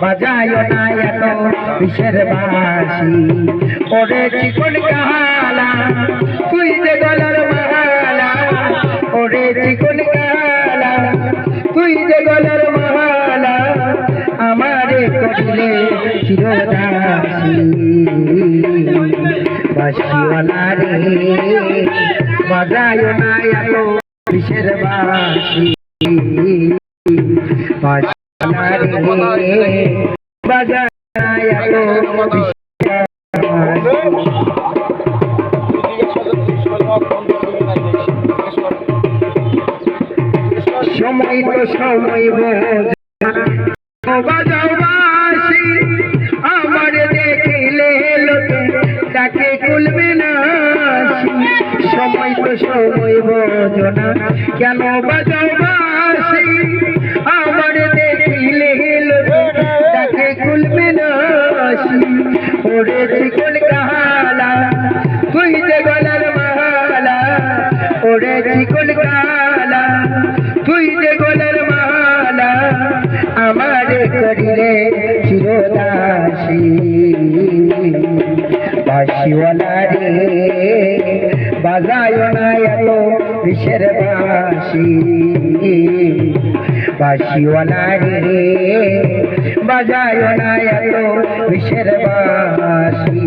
বাজায় না এত বিষের বাসি ওরে চিকন কালা তুই যে গলার মালা ওরে চিকন কালা তুই যে গলার মালা আমারে করলে চিরদাসী বাসিওয়ালা রে বাজায় না এত বিষের বাসি বাজায় না এত সময় তো সময় বাজাও বাসি আমার দেখিলে লোকে তাকে খুলবে না সময় তো সময় বোঝনা কেন বাজাও বাসি আমার দেখিলে লোকে তাকে খুলবে না ওরে চিকন কালা তুই যে গলার মালা ওরে চিকন কালা তুই যে গলার মালা আমারে করিলে চিরদাসী বাসিওয়ালা রে বাজায় না এত বিষের বাসি বাসিওয়ালা রে বাজায় না এত বিষের বাসি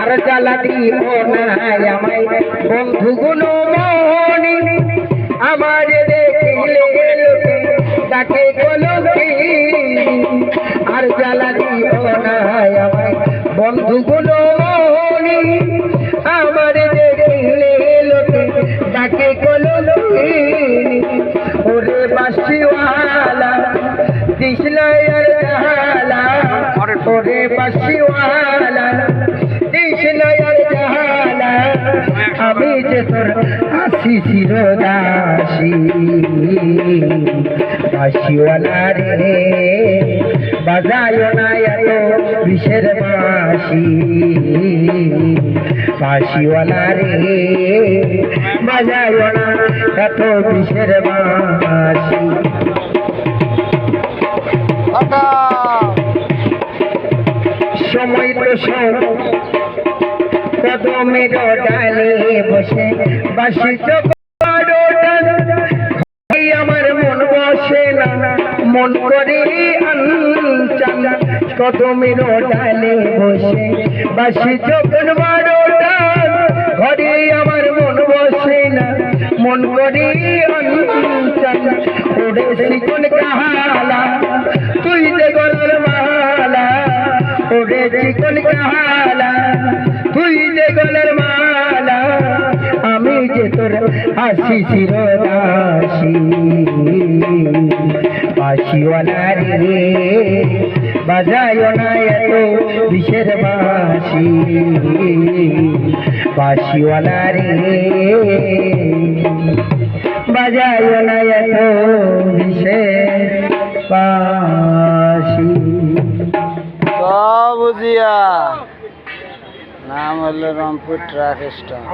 আর জ্বালা দিও না আমায় বন্ধুগুণ মনি আমার দেখিলে লোকে তাকে কলকি আর জ্বালা দিও না আমায় বন্ধুগুণ মনি আমার দেখিলে লোকে তাকে কলকি ওরে বাসিওয়ালা দিশলার জালা ওরে বাসিওয়ালা দিশলার জালা আমি যে তোর আসি চিরদাসী বাসিওয়ালা রে বাজায় না এত বিষের বাসি বাসিওয়ালা রে বাজায় না এত বিষের বাসি সময় তো কদমের ডালে বসে বাসি আমার মন বসে না মন করে আনচান কদমের ডালে বসে বাসি যখন বারোটান ঘরে আমার মন বসে না মন করে আনচান ওরে চিকন কালা তুই যে গলার মালা ওরে চিকন কালা তুই যে গলার মালা আমি যে তোর হাসি চিরদাসী বাসিওয়ালা রে বাজায় না এত বিষের বাসি বাসিওয়ালা রে বাজায় না এত বিষের বাসি বুঝিয়া নাম হলো রংপুর ট্রাক স্ট্যান্ড।